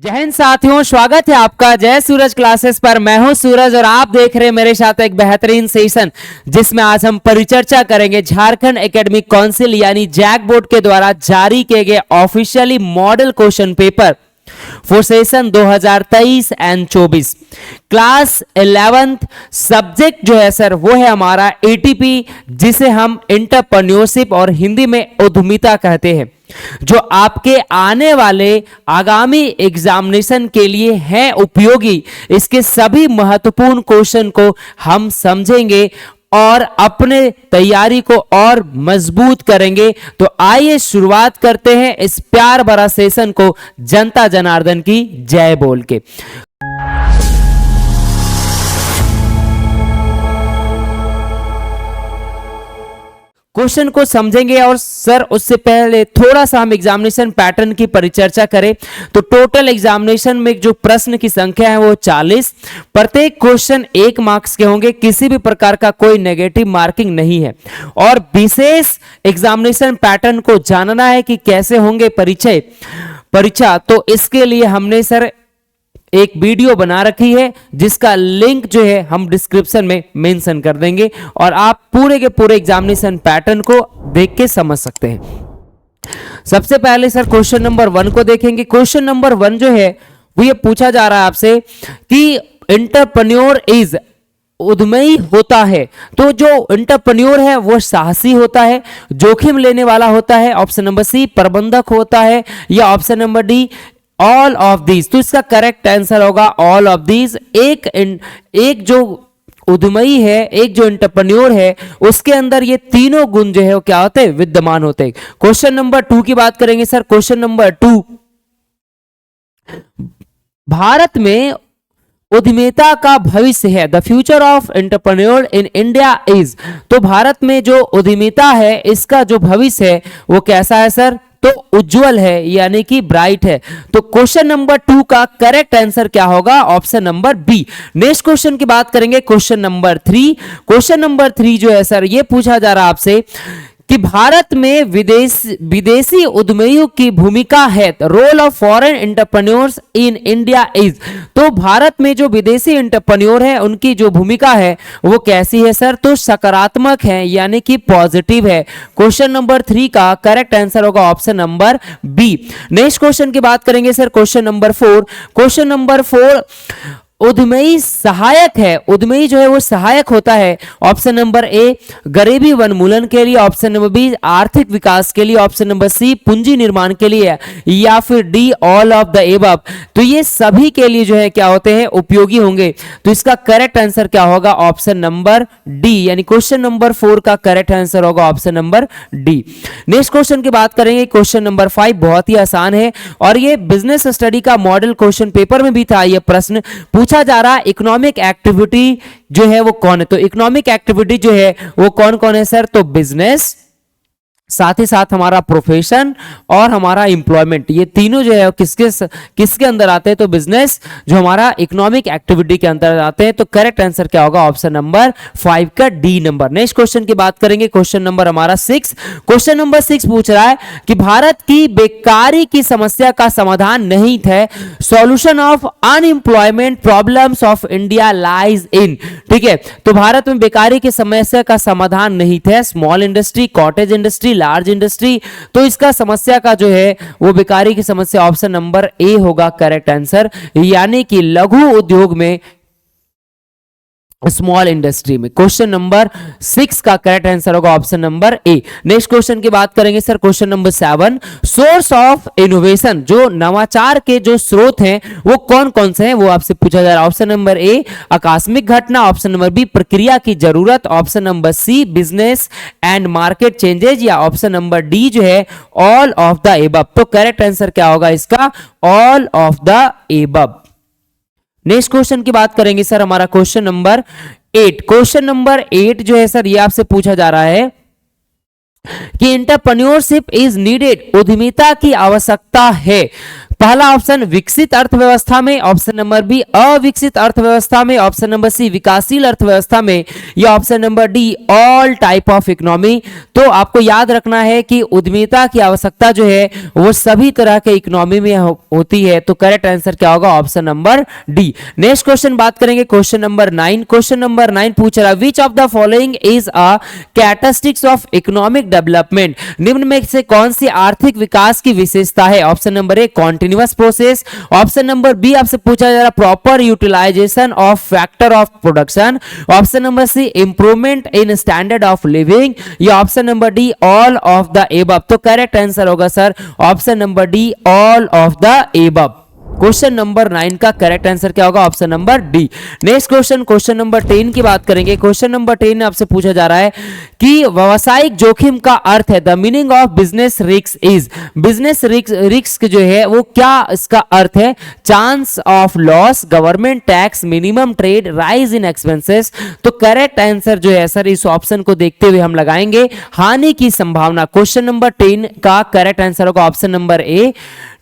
जय हिंद साथियों, स्वागत है आपका जय सूरज क्लासेस पर। मैं हूं सूरज और आप देख रहे हैं मेरे साथ एक बेहतरीन सेशन जिसमें आज हम परिचर्चा करेंगे झारखंड एकेडमिक काउंसिल यानी जैक बोर्ड के द्वारा जारी किए गए officially model question paper for session 2023 and 24 class 11th। Subject जो है सर वो है हमारा एटीपी, जिसे हम एंटरप्रेन्योरशिप और हिंदी में उद्यमिता कहते हैं, जो आपके आने वाले आगामी एग्जामिनेशन के लिए है उपयोगी। इसके सभी महत्वपूर्ण क्वेश्चन को हम समझेंगे और अपने तैयारी को और मजबूत करेंगे। तो आइए शुरुआत करते हैं इस प्यार भरा सेशन को जनता जनार्दन की जय बोल के। क्वेश्चन को समझेंगे और सर उससे पहले थोड़ा सा हम एग्जामिनेशन पैटर्न की परिचर्चा करें तो टोटल एग्जामिनेशन में जो प्रश्न की संख्या है वो 40। प्रत्येक क्वेश्चन 1 मार्क्स के होंगे, किसी भी प्रकार का कोई नेगेटिव मार्किंग नहीं है। और विशेष एग्जामिनेशन पैटर्न को जानना है कि कैसे होंगे परीक्षा, तो इसके लिए हमने सर एक वीडियो बना रखी है जिसका लिंक जो है हम डिस्क्रिप्शन में मेंशन कर देंगे और आप पूरे के पूरे एग्जामिनेशन पैटर्न को देख के समझ सकते हैं। सबसे पहले सर क्वेश्चन नंबर 1 को देखेंगे। क्वेश्चन नंबर 1 जो है वो ये पूछा जा रहा है आपसे कि एंटरप्रेन्योर इज उद्यमी होता है। तो जो एंटरप्रेन्योर है वो साहसी होता है, जोखिम लेने वाला होता है। ऑप्शन नंबर सी प्रबंधक होता है या option number D all of these. तो इसका करेक्ट आंसर होगा ऑल ऑफ दीज। एक जो उद्यमी है, एक जो एंटरप्रेन्योर है, उसके अंदर ये तीनों गुण जो है वो क्या होते हैं, विद्यमान होते हैं। क्वेश्चन नंबर 2 की बात करेंगे सर। क्वेश्चन नंबर 2, भारत में उद्यमिता का भविष्य है, the future of entrepreneur in India is. तो भारत में जो उद्यमिता है इसका जो भविष्य है वो कैसा है सर, तो उज्जवल है यानी कि ब्राइट है। तो क्वेश्चन नंबर 2 का करेक्ट आंसर क्या होगा, option number B. Next question की बात करेंगे क्वेश्चन नंबर 3। क्वेश्चन नंबर 3 जो है सर ये पूछा जा रहा है आपसे कि भारत में विदेशी उद्यमियों की भूमिका है, role of foreign entrepreneurs in India is. तो भारत में जो विदेशी एंटरप्रेन्योर है उनकी जो भूमिका है वो कैसी है सर, तो सकारात्मक है यानी कि पॉजिटिव है। क्वेश्चन नंबर 3 का करेक्ट आंसर होगा option number B. Next question की बात करेंगे sir question number 4। Question number 4, उद्यमी सहायक है, उद्यमी जो है वो सहायक होता है। ऑप्शन नंबर ए गरीबी वन्मूलन के लिए, ऑप्शन नंबर बी आर्थिक विकास के लिए, ऑप्शन नंबर सी पूंजी निर्माण के लिए, या फिर D all of the above. तो ये सभी के लिए जो है क्या होते हैं, उपयोगी होंगे। तो इसका करेक्ट आंसर क्या होगा, ऑप्शन नंबर डी, यानी क्वेश्चन नंबर 4 का करेक्ट आंसर होगा option number D. Next question की बात करेंगे क्वेश्चन नंबर 5, बहुत ही आसान है और ये बिजनेस स्टडी का मॉडल क्वेश्चन पेपर में भी था। ये प्रश्न पूछा जा रहा है इकोनॉमिक एक्टिविटी जो है वो कौन है। तो इकोनॉमिक एक्टिविटी जो है वो कौन कौन है सर, तो बिजनेस, साथ ही साथ हमारा प्रोफेशन और हमारा एम्प्लॉयमेंट, ये तीनों जो है किसके अंदर आते हैं, तो बिजनेस जो हमारा इकोनॉमिक एक्टिविटी के अंदर आते हैं। तो करेक्ट आंसर क्या होगा, ऑप्शन नंबर 5 का डी नंबर। नेक्स्ट क्वेश्चन की बात करेंगे क्वेश्चन नंबर हमारा 6। क्वेश्चन नंबर 6 पूछ रहा है कि भारत की बेकारी की समस्या का समाधान नहीं है, solution of unemployment problems of India lies in. ठीक है, तो भारत में बेकारी की समस्या का समाधान नहीं है, small industry, cottage industry, large industry. तो इसका समस्या का जो है वो बेकारी की समस्या ऑप्शन नंबर ए होगा करेक्ट आंसर, यानी कि लघु उद्योग में, स्मॉल इंडस्ट्री में। क्वेश्चन नंबर 6 का करेक्ट आंसर होगा option number A. Next question की बात करेंगे sir question number 7, source of innovation, जो नवाचार के जो स्रोत हैं वो कौन कौन से हैं वो आपसे पूछा जा रहा है। ऑप्शन नंबर ए आकस्मिक घटना, ऑप्शन नंबर बी प्रक्रिया की जरूरत, option number C business and market changes, या ऑप्शन नंबर डी जो है ऑल ऑफ द एबव। तो करेक्ट आंसर क्या होगा इसका, all of the above. Next question की बात करेंगे सर हमारा क्वेश्चन नंबर 8। क्वेश्चन नंबर 8 जो है सर ये आपसे पूछा जा रहा है कि एंटरप्रेन्योरशिप इज नीडेड, उद्यमिता की आवश्यकता है। पहला ऑप्शन विकसित अर्थव्यवस्था में, ऑप्शन नंबर बी अविकसित अर्थव्यवस्था में, ऑप्शन नंबर सी विकासशील अर्थव्यवस्था में, या option number D all type of economy. तो आपको याद रखना है कि उद्यमिता की आवश्यकता जो है वो सभी तरह के इकोनॉमी में होती है। तो करेक्ट आंसर क्या होगा? Option number D. Next question बात करेंगे क्वेश्चन नंबर 9। क्वेश्चन नंबर 9 पूछ रहा है विच of the following is a characteristics of economic development. निम्न में से कौन सी आर्थिक विकास की विशेषता है? Option number A continuous process, option number B आपसे पूछा जा रहा proper utilization of factor of production, option number C improvement in standard of living, या option number D all of the above. तो करेक्ट आंसर होगा sir option number D all of the above. Question number 9 का correct answer क्या होगा? Option number D. Next question, question number 10 की बात करेंगे। Question number 10 में आपसे पूछा जा रहा है कि व्यावसायिक जोखिम का अर्थ है, the meaning of business risk is. Business risk जो है वो क्या इसका अर्थ है? Chance of loss, government tax, minimum trade, rise in expenses. तो करेक्ट आंसर जो है सर इस ऑप्शन को देखते हुए हम लगाएंगे हानि की संभावना। क्वेश्चन नंबर 10 का करेक्ट आंसर होगा option number A.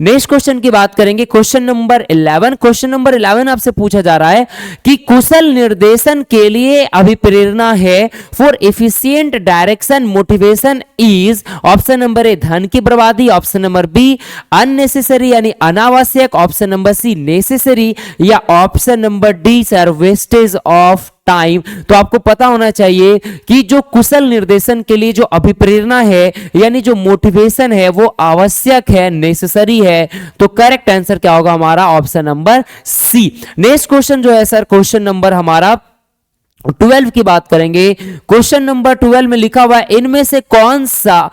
Next question की बात करेंगे क्वेश्चन नंबर 11। क्वेश्चन नंबर 11 आपसे पूछा जा रहा है कि कुशल निर्देशन के लिए अभिप्रेरणा है for efficient direction motivation is. Option number ए धन की बर्बादी, ऑप्शन नंबर बी अननेसेसरी यानी अनावश्यक, ऑप्शन नंबर सी नेसेसरी, या option number D sir wastage of time. तो आपको पता होना चाहिए कि जो कुशल निर्देशन के लिए जो अभिप्रेरणा है यानी जो मोटिवेशन है वो आवश्यक है, नेसेसरी है। तो करेक्ट आंसर क्या होगा हमारा? Option number C. Next question जो है सर क्वेश्चन नंबर हमारा 12 की बात करेंगे। क्वेश्चन नंबर 12 में लिखा हुआ है इनमें से कौन सा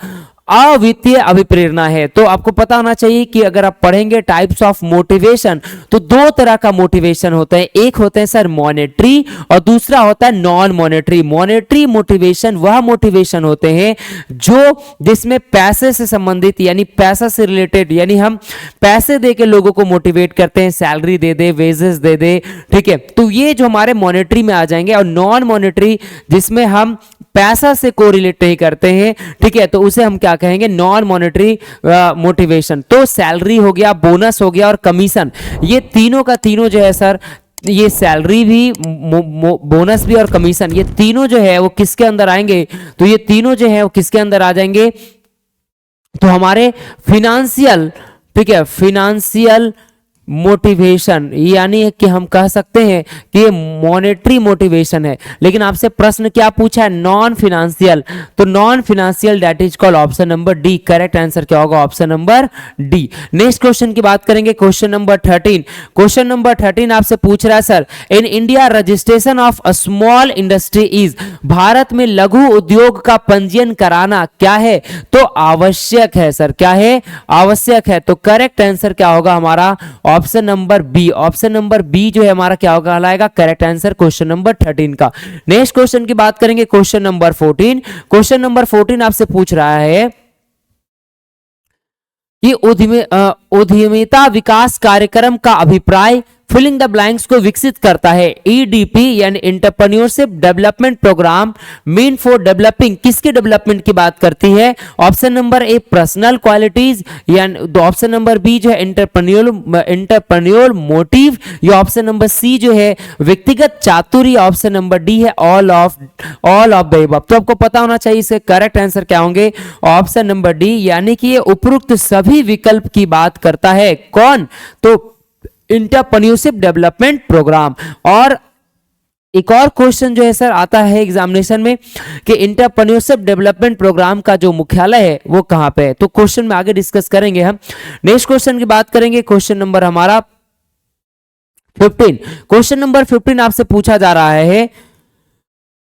अवित्तीय अभिप्रेरणा है। तो आपको पता होना चाहिए कि अगर आप पढ़ेंगे टाइप्स ऑफ मोटिवेशन तो दो तरह का मोटिवेशन होता है, एक होते हैं सर मॉनेटरी और दूसरा होता है नॉन मॉनेटरी। मॉनेटरी मोटिवेशन वह मोटिवेशन होते हैं जो जिसमें पैसे से संबंधित यानी पैसा से रिलेटेड, यानी हम पैसे दे के लोगों को मोटिवेट करते हैं, सैलरी दे दे, वेजेस दे दे, ठीक है। तो ये जो हमारे मॉनेटरी में आ जाएंगे। और नॉन मॉनेटरी जिसमें हम पैसा से कोरिलेट नहीं करते हैं, ठीक है, तो उसे हम क्या कहेंगे? Non monetary motivation. तो सैलरी हो गया, बोनस हो गया और कमीशन, ये तीनों का तीनों जो है सर ये सैलरी भी, बोनस भी और कमीशन, ये तीनों जो है वो किसके अंदर आएंगे? तो ये तीनों जो है वो किसके अंदर आ जाएंगे? तो हमारे फिनेंशियल, ठीक है, फिनेंशियल मोटिवेशन, यानी कि हम कह सकते हैं कि ये मॉनेटरी मोटिवेशन है। लेकिन आपसे प्रश्न क्या पूछा है? Non financial. तो non financial that is called option number D. Correct answer क्या होगा? Option number D. Next question की बात करेंगे क्वेश्चन नंबर 13। क्वेश्चन नंबर 13 आपसे पूछ रहा है sir in India registration of a small industry is. Bharat में लघु उद्योग का पंजीयन कराना क्या है? तो आवश्यक है सर। क्या है? आवश्यक है। तो करेक्ट आंसर क्या होगा हमारा? Option number B. Option number B जो है हमारा क्या होगा कहलाएगा? करेक्ट आंसर क्वेश्चन नंबर 13 का। नेक्स्ट क्वेश्चन की बात करेंगे क्वेश्चन नंबर 14। क्वेश्चन नंबर 14 आपसे पूछ रहा है कि उद्यमिता विकास कार्यक्रम का अभिप्राय फिलिंग द ब्लैंक्स को विकसित करता है। ईडीपी यानी entrepreneurship development programme mean for developing किसके डेवलपमेंट की बात करती है? Option number A personal qualities, यानी ऑप्शन नंबर बी जो है एंटरप्रेन्योर मोटिव, या ऑप्शन नंबर सी जो है व्यक्तिगत चातुर्य, ऑप्शन नंबर डी है ऑल ऑफ द अबव। तो आपको पता होना चाहिए इसके करेक्ट आंसर क्या होंगे? ऑप्शन नंबर डी, यानी कि ये उपरोक्त सभी विकल्प की बात करता है। कौन? तो एंटरप्रेन्योरशिप डेवलपमेंट प्रोग्राम। और एक और क्वेश्चन जो है सर आता है एग्जामिनेशन में कि एंटरप्रेन्योरशिप डेवलपमेंट प्रोग्राम का जो मुख्यालय है वो कहां पे है? तो क्वेश्चन में आगे डिस्कस करेंगे हम। नेक्स्ट क्वेश्चन की बात करेंगे क्वेश्चन नंबर हमारा 15। क्वेश्चन नंबर 15 आपसे पूछा जा रहा है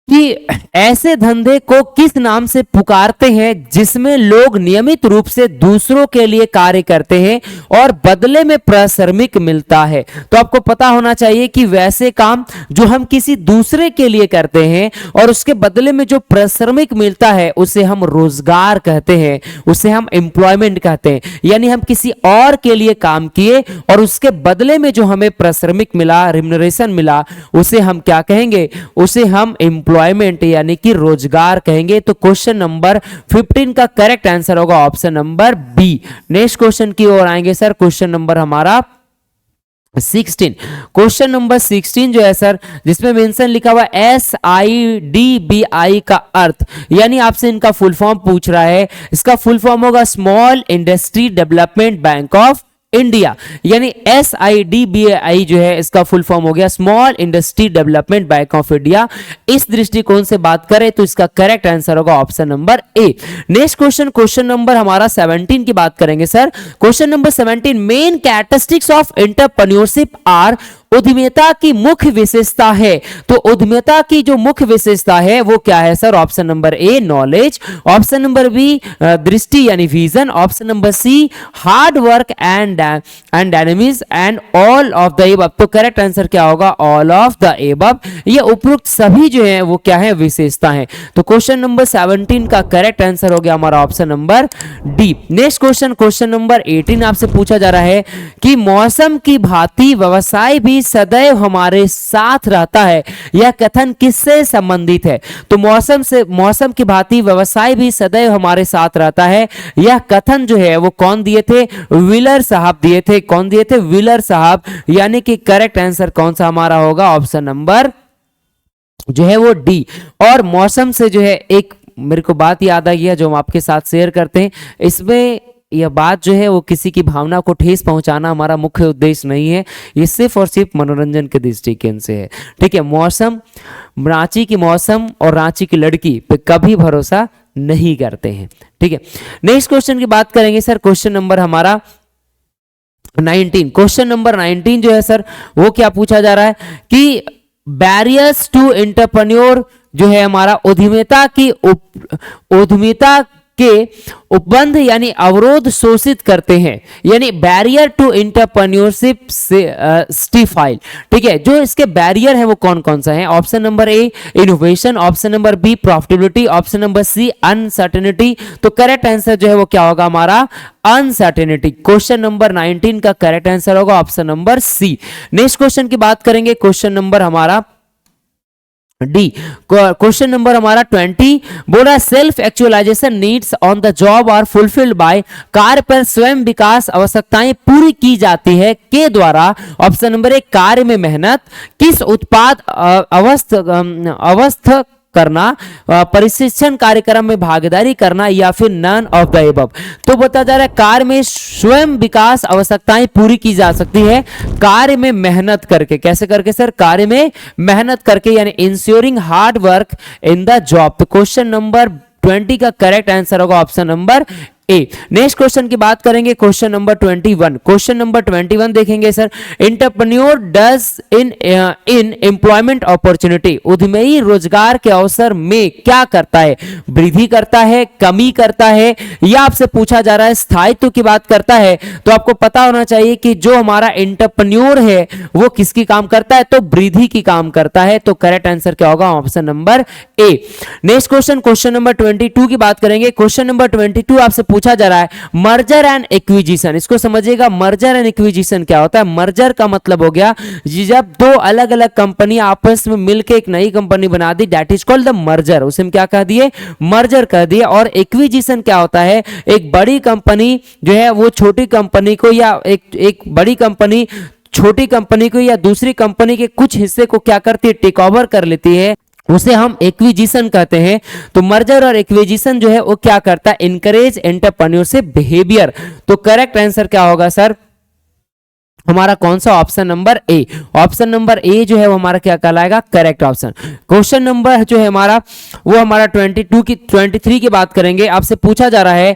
कि ऐसे धंधे को किस नाम से पुकारते हैं जिसमें लोग नियमित रूप से दूसरों के लिए कार्य करते हैं और बदले में पारिश्रमिक मिलता है। तो आपको पता होना चाहिए कि वैसे काम जो हम किसी दूसरे के लिए करते हैं और उसके बदले में जो पारिश्रमिक मिलता है उसे हम रोजगार कहते हैं, उसे हम एम्प्लॉयमेंट कहते हैं। यानी हम किसी और के लिए काम किए और उसके बदले में जो हमें पारिश्रमिक मिला, रिम्यूनरेशन मिला, उसे हम क्या कहेंगे? उसे हम एम्प्लॉय एम्प्लॉयमेंट यानी कि रोजगार कहेंगे। तो क्वेश्चन नंबर 15 का करेक्ट आंसर होगा option number B. Next question की ओर आएंगे सर, क्वेश्चन नंबर हमारा 16। क्वेश्चन नंबर 16 जो है सर, जिसमें मेंशन लिखा हुआ SIDBI का अर्थ, यानी आपसे इनका फुल फॉर्म पूछ रहा है। इसका फुल फॉर्म होगा small industry development bank of India, यानी SIDBI जो है इसका फुल फॉर्म हो गया small industry development bank of India. इस दृष्टिकोण से बात करें तो इसका करेक्ट आंसर होगा option number A. Next question, question number हमारा 17 की बात करेंगे sir. Question number 17, main characteristics of entrepreneurship are, उद्यमिता की मुख्य विशेषता है। तो उद्यमिता की जो मुख्य विशेषता है वो क्या है sir? Option number A knowledge, option number B दृष्टि यानी vision, option number C hard work and dynamics and all of the above. तो करेक्ट आंसर क्या होगा? All of the above. ये उपरोक्त सभी जो है वो क्या है? विशेषता है। तो क्वेश्चन नंबर 17 का करेक्ट आंसर हो गया हमारा option number D. Next question, question number 18 आपसे पूछा जा रहा है कि मौसम की भांति व्यवसाय भी सदैव हमारे साथ रहता है, यह कथन किससे संबंधित है? तो मौसम की भांति व्यवसाय भी सदैव हमारे साथ रहता है, यह कथन जो है वो कौन दिए थे? व्हीलर साहब दिए थे। कौन दिए थे? व्हीलर साहब। यानी कि करेक्ट आंसर कौन सा हमारा होगा? ऑप्शन नंबर जो है वो डी। और मौसम से जो है एक मेरे को बात याद आ गया जो हम आपके साथ शेयर करते हैं। इसमें यह बात जो है वो किसी की भावना को ठेस पहुंचाना हमारा मुख्य उद्देश्य नहीं है, ये सिर्फ और सिर्फ मनोरंजन के दृष्टिकोण से है। ठीक है, मौसम, रांची की मौसम और रांची की लड़की पे कभी भरोसा नहीं करते हैं। ठीक है, नेक्स्ट क्वेश्चन की बात करेंगे सर। क्वेश्चन नंबर हमारा 19। क्वेश्चन नंबर 19 जो है सर वो क्या पूछा जा रहा है कि बैरियर्स टू एंटरप्रेन्योर जो है हमारा उद्यमिता के उपबंध यानी अवरोध शोषित करते हैं, यानी बैरियर टू एंटरप्रेन्योरशिप स्टिफाइल। ठीक है, जो इसके बैरियर है वो कौन कौन सा है? Option number A innovation, option number B profitability, option number C uncertainty. तो करेक्ट आंसर जो है वो क्या होगा हमारा? अनसर्टेनिटी। क्वेश्चन नंबर 19 का करेक्ट आंसर होगा option number C. Next question की बात करेंगे, क्वेश्चन नंबर हमारा डी। क्वेश्चन नंबर हमारा 20 बोल रहा है self actualisation needs on the job are fulfilled by, कार्य पर स्वयं विकास आवश्यकताएं पूरी की जाती है के द्वारा। ऑप्शन नंबर एक कार्य में मेहनत, किस उत्पाद अवस्थ करना, प्रशिक्षण कार्यक्रम में भागीदारी करना, या फिर नन ऑफ द एबव। तो बता जा रहा है कार्य में स्वयं विकास आवश्यकताएं पूरी की जा सकती है कार्य में मेहनत करके। कैसे करके सर? कार्य में मेहनत करके, यानी ensuring hard work in the job. तो क्वेश्चन नंबर 20 का करेक्ट आंसर होगा option number A. Next question की बात करेंगे, क्वेश्चन नंबर 21। क्वेश्चन नंबर 21 देखेंगे sir, entrepreneur does in employment opportunity, उद्यमी रोजगार के अवसर में क्या करता है? वृद्धि करता है, कमी करता है, या आपसे पूछा जा रहा है स्थायित्व की बात करता है। तो आपको पता होना चाहिए कि जो हमारा एंटरप्रेन्योर है वो किसकी काम करता है? तो वृद्धि की काम करता है। तो करेक्ट आंसर क्या होगा? Option number A. Next question, question number 22 की बात करेंगे। क्वेश्चन नंबर 22 आपसे पूछा जा रहा है मर्जर एंड एक्विजिशन। इसको समझिएगा, मर्जर एंड एक्विजिशन क्या होता है? मर्जर का मतलब हो गया जब दो अलग अलग कंपनी आपस में मिलकर एक नई कंपनी बना दी, that is called the merger. उसे हम क्या कह दिए? मर्जर कह दिए। और एक्विजिशन क्या होता है? एक बड़ी कंपनी जो है वो छोटी कंपनी को, या एक बड़ी कंपनी छोटी कंपनी को या दूसरी कंपनी के कुछ हिस्से को क्या करती है? टेक ओवर कर लेती है, उसे हम एक्विजिशन कहते हैं। तो मर्जर और एक्विजिशन जो है वो क्या करता है? Encourage entrepreneurship behaviour. तो करेक्ट आंसर क्या होगा सर हमारा? कौन सा? ऑप्शन नंबर ए। ऑप्शन नंबर ए जो है वो हमारा क्या कहलाएगा? Correct option. क्वेश्चन नंबर जो है हमारा वो हमारा 23 की बात करेंगे। आपसे पूछा जा रहा है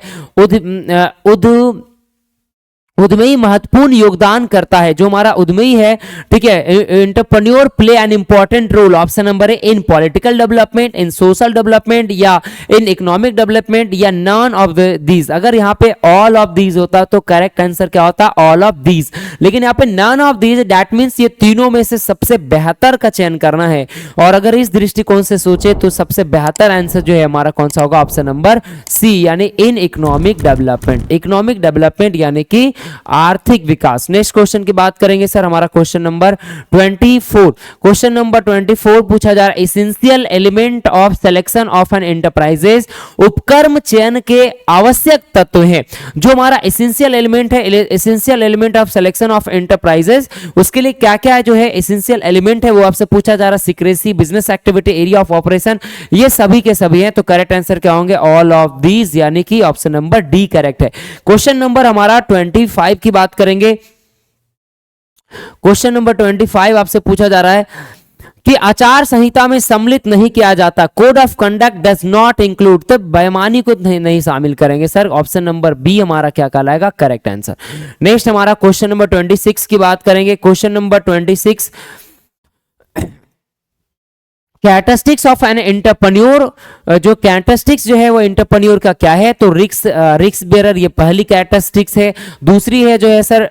उद्यमी महत्वपूर्ण योगदान करता है। जो हमारा उद्यमी है, ठीक है, entrepreneur play an important role. Option number A in political development, in social development, या इन इकोनॉमिक डेवलपमेंट, या नन ऑफ दीज। अगर यहाँ पे ऑल ऑफ दीज होता तो करेक्ट आंसर क्या होता? All of these. लेकिन यहाँ पे none of these, that means ये तीनों में से सबसे बेहतर का चयन करना है। और अगर इस दृष्टिकोण से सोचे तो सबसे बेहतर आंसर जो है हमारा कौन सा होगा? ऑप्शन नंबर सी, यानी इन इकोनॉमिक डेवलपमेंट। इकोनॉमिक डेवलपमेंट यानी कि आर्थिक विकास। नेक्स्ट क्वेश्चन की बात करेंगे सर, हमारा क्वेश्चन नंबर 24। क्वेश्चन नंबर 24 पूछा जा रहा है, essential element of selection of an enterprises, उपक्रम चयन के आवश्यक तत्व हैं। जो हमारा एसेंशियल एलिमेंट है, essential element of selection of enterprises, उसके लिए क्या क्या जो है एसेंशियल एलिमेंट है वो आपसे पूछा जा रहा है। Secrecy, business activity, area of operation, ये सभी के सभी हैं। तो करेक्ट आंसर क्या होंगे? ऑल ऑफ दीज, यानी कि ऑप्शन नंबर डी करेक्ट है। क्वेश्चन नंबर हमारा 25 की बात करेंगे। क्वेश्चन नंबर 25 आपसे पूछा जा रहा है कि आचार संहिता में सम्मिलित नहीं किया जाता, code of conduct does not include, तो बेईमानी को नहीं शामिल करेंगे सर। ऑप्शन नंबर बी हमारा क्या कहलाएगा? Correct answer. नेक्स्ट हमारा क्वेश्चन नंबर 26 की बात करेंगे। Question number 26, characteristics of an entrepreneur, जो कैरेक्टरिस्टिक्स जो है वो एंटरप्रेन्योर का क्या है? तो रिस्क बेरर, ये पहली कैरेक्टरिस्टिक्स है। दूसरी है जो है सर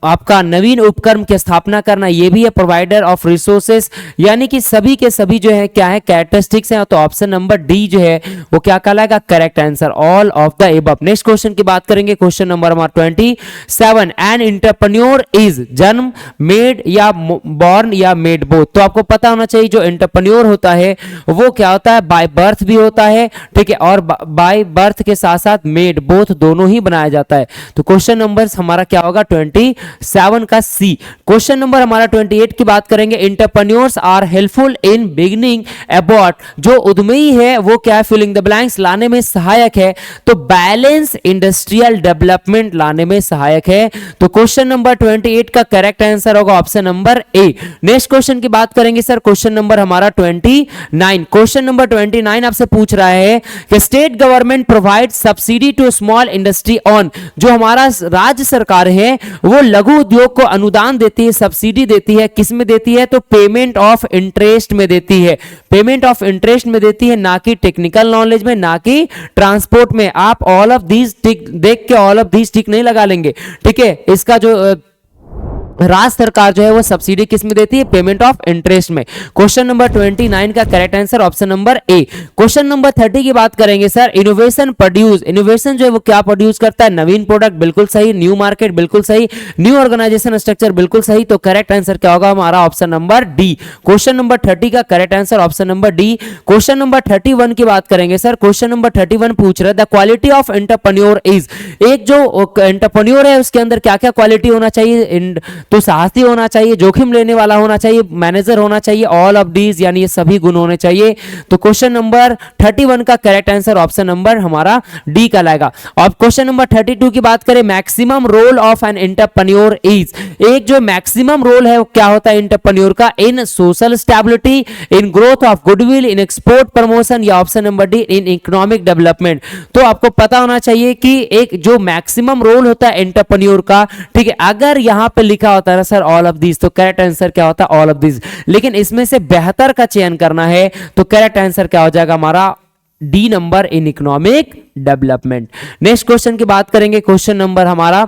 आपका नवीन उपक्रम की स्थापना करना, ये भी है। प्रोवाइडर ऑफ रिसोर्सेस, यानी कि सभी के सभी जो है क्या है? कैरेक्टरिस्टिक्स है। तो ऑप्शन नंबर डी जो है वो क्या कहलाएगा? Correct answer, all of the above. Next question की बात करेंगे। क्वेश्चन नंबर हमारा 27, एन एंटरप्रेन्योर इज जन्म, मेड या बॉर्न या मेड बोथ। तो आपको पता होना चाहिए जो एंटरप्रेन्योर होता है वो क्या होता है? बाय बर्थ भी होता है, ठीक है, और बाय बर्थ के साथ साथ मेड बोथ दोनों ही बनाया जाता है। तो क्वेश्चन नंबर हमारा क्या होगा? 27 का सी। क्वेश्चन नंबर हमारा 28 की बात करेंगे। Entrepreneurs are helpful in beginning about, जो उद्यमी है वो क्या है? फिलिंग द ब्लैंक्स, लाने में सहायक है। तो बैलेंस इंडस्ट्रियल डेवलपमेंट लाने में सहायक है। तो क्वेश्चन नंबर 28 का करेक्ट आंसर होगा option number A. Next question की बात करेंगे सर, क्वेश्चन नंबर हमारा 29। क्वेश्चन नंबर 29 आपसे पूछ रहा है कि state government provide subsidy to small industry on, जो हमारा राज्य सरकार है वो लघु उद्योग को अनुदान देती है, सब्सिडी देती है। किस में देती है? तो पेमेंट ऑफ इंटरेस्ट में देती है। पेमेंट ऑफ इंटरेस्ट में देती है, ना कि टेक्निकल नॉलेज में, ना कि ट्रांसपोर्ट में। आप ऑल ऑफ दीज टिक देख के ऑल ऑफ दीज टिक नहीं लगा लेंगे, ठीक है। इसका जो राज्य सरकार जो है वो सब्सिडी किस में देती है? पेमेंट ऑफ इंटरेस्ट में। क्वेश्चन नंबर 29 का करेक्ट आंसर ऑप्शन नंबर ए। क्वेश्चन नंबर 30 की बात करेंगे सर। इनोवेशन प्रोड्यूस, इनोवेशन जो है वो क्या प्रोड्यूस करता है? नवीन प्रोडक्ट, बिल्कुल सही। न्यू मार्केट, बिल्कुल सही। न्यू ऑर्गेनाइजेशन स्ट्रक्चर, बिल्कुल सही। तो करेक्ट आंसर क्या होगा हमारा? Option number D. Question number 30 का correct answer option number D. Question number 31 की बात करेंगे सर। क्वेश्चन नंबर 31 पूछ रहा है the quality of entrepreneur is, एक जो एंटरप्रेन्योर है उसके अंदर क्या क्या क्वालिटी होना चाहिए? तो साहसी होना चाहिए, जोखिम लेने वाला होना चाहिए, मैनेजर होना चाहिए, ऑल ऑफ दीज, यानी ये सभी गुण होने चाहिए। तो क्वेश्चन नंबर 31 का करेक्ट आंसर ऑप्शन नंबर हमारा डी का लाएगा। और क्वेश्चन नंबर 32 की बात करें, maximum role of an entrepreneur is, एक जो मैक्सिमम रोल है वो क्या होता है एंटरप्रेन्योर का? In social stability, in growth of goodwill, in export promotion, या option number D in economic development. तो आपको पता होना चाहिए कि एक जो मैक्सिमम रोल होता है एंटरप्रेन्योर का, ठीक है, अगर यहां पे लिखा होता है सर ऑल ऑफ दिस, तो करेक्ट आंसर क्या होता है? All of this. लेकिन इसमें से बेहतर का चयन करना है तो करेक्ट आंसर क्या हो जाएगा हमारा? डी नंबर, इन इकोनॉमिक डेवलपमेंट। नेक्स्ट क्वेश्चन की बात करेंगे। क्वेश्चन नंबर हमारा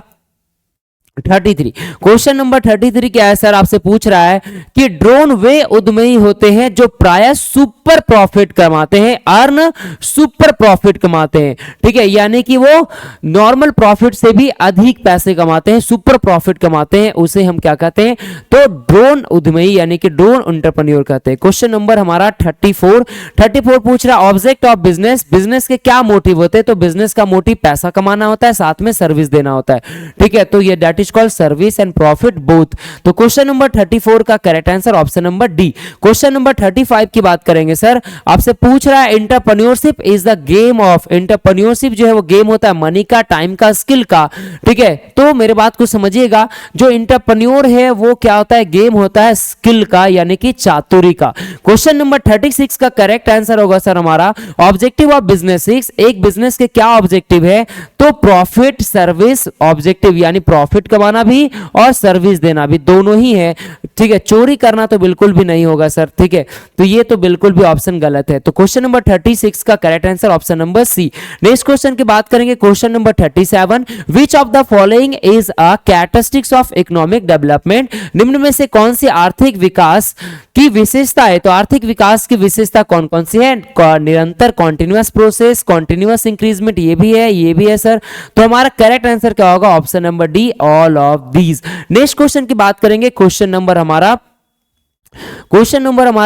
33। क्वेश्चन नंबर 33 क्या है सर? आपसे पूछ रहा है कि ड्रोन वे उद्यमी होते हैं जो प्राय सुपर प्रॉफिट कमाते हैं, अर्न सुपर प्रॉफिट कमाते हैं, ठीक है, यानी कि वो नॉर्मल प्रॉफिट से भी अधिक पैसे कमाते हैं, सुपर प्रॉफिट कमाते हैं, उसे हम क्या कहते हैं? तो ड्रोन उद्यमी यानी कि ड्रोन एंटरप्रेन्योर कहते हैं। क्वेश्चन नंबर हमारा 34 पूछ रहा है ऑब्जेक्ट ऑफ बिजनेस, बिजनेस के क्या मोटिव होते हैं? तो बिजनेस का मोटिव पैसा कमाना होता है, साथ में सर्विस देना होता है, ठीक है। तो ये that is called service and profit both. तो क्वेश्चन नंबर 34 का correct answer option number D. Question number 35 की बात करेंगे सर। आपसे पूछ रहा है entrepreneurship is the game of, entrepreneurship जो है वो गेम होता है मनी का, टाइम का, स्किल का, ठीक है। तो मेरे बात को समझिएगा, जो एंटरप्रेन्योर है वो क्या होता है? गेम होता है स्किल का, यानी कि चातुरी का। क्वेश्चन नंबर 36 का करेक्ट आंसर होगा सर हमारा ऑब्जेक्टिव ऑफ बिजनेस। एक बिजनेस के क्या ऑब्जेक्टिव है? तो प्रॉफिट सर्विस ऑब्जेक्टिव, यानी प्रॉफिट कमाना भी और सर्विस देना भी, दोनों ही है, ठीक है। चोरी करना तो बिल्कुल भी नहीं होगा सर, ठीक है। तो ये तो बिल्कुल भी ऑप्शन गलत है। तो क्वेश्चन नंबर 36 का correct answer option number C. Next question की बात करेंगे, question number 37, which of the following is a characteristics of economic development, निम्न में से कौन सी आर्थिक विकास की विशेषता है। तो आर्थिक विकास की विशेषता कौन कौन सी है, निरंतर कॉन्टिन्यूअस प्रोसेस, कॉन्टिन्यूअस इंक्रीजमेंट, ये भी है, ये भी है सर। तो हमारा करेक्ट आंसर क्या होगा, option number D, all of these. Next question की बात करेंगे, क्वेश्चन नंबर हमारा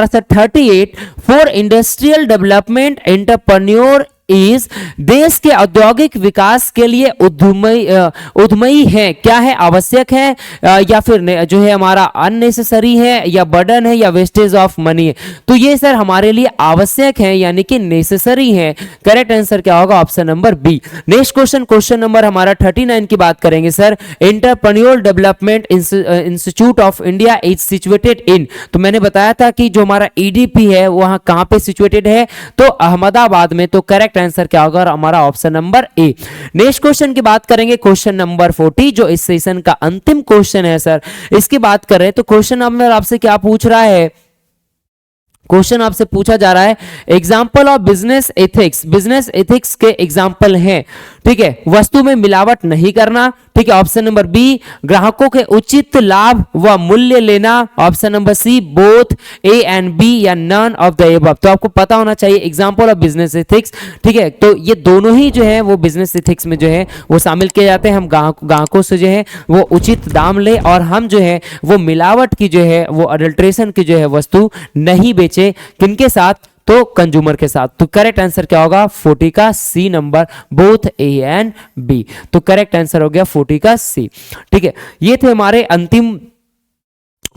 sir 38, for industrial development entrepreneur is, देश के औद्योगिक विकास के लिए उद्यमी है, क्या है, आवश्यक है या फिर जो है हमारा अननेसेसरी है या बर्डन है या वेस्टेज ऑफ मनी है। तो ये सर हमारे लिए आवश्यक है यानी कि नेसेसरी है। करेक्ट आंसर क्या होगा, option number B. Next question, question number हमारा 39 की बात करेंगे sir, entrepreneur development institute of India is situated in. तो मैंने बताया था कि जो हमारा ईडीपी है वहां कहां पे सिचुएटेड है, तो अहमदाबाद में। तो करेक्ट आंसर क्या होगा, हमारा option number A. Next question की बात करेंगे, क्वेश्चन नंबर 40, जो इस सेशन का अंतिम क्वेश्चन है सर, इसकी बात करें तो क्वेश्चन नंबर आपसे क्या पूछ रहा है, क्वेश्चन आपसे पूछा जा रहा है, example of business ethics, business ethics के एग्जाम्पल हैं, ठीक है। वस्तु में मिलावट नहीं करना, ठीक है, ऑप्शन नंबर बी, ग्राहकों के उचित लाभ व मूल्य लेना, option number C, both A and B या नन ऑफ द एबव। तो आपको पता होना चाहिए एग्जाम्पल ऑफ बिजनेस एथिक्स, ठीक है। तो ये दोनों ही जो है वो बिजनेस एथिक्स में जो है वो शामिल किए जाते हैं। हम ग्राहकों से जो है वो उचित दाम ले और हम जो है वो मिलावट की जो है वो अडल्ट्रेशन की जो है वस्तु नहीं बेचे, किनके साथ, तो कंज्यूमर के साथ। तो करेक्ट आंसर क्या होगा, 40 का C number, both A and B. तो करेक्ट आंसर हो गया 40 का सी, ठीक है। ये थे हमारे अंतिम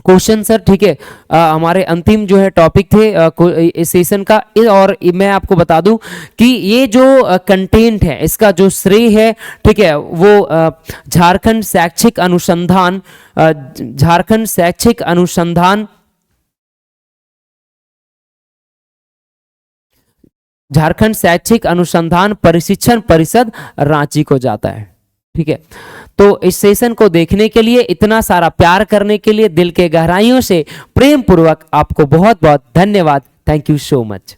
क्वेश्चन सर, ठीक है। हमारे अंतिम जो है टॉपिक थे इस सेशन का। और मैं आपको बता दूं कि ये जो कंटेंट है इसका जो श्रेय है, ठीक है, वो झारखंड शैक्षिक अनुसंधान प्रशिक्षण परिषद रांची को जाता है, ठीक है। तो इस सेशन को देखने के लिए, इतना सारा प्यार करने के लिए दिल के गहराइयों से प्रेम पूर्वक आपको बहुत बहुत धन्यवाद। Thank you so much.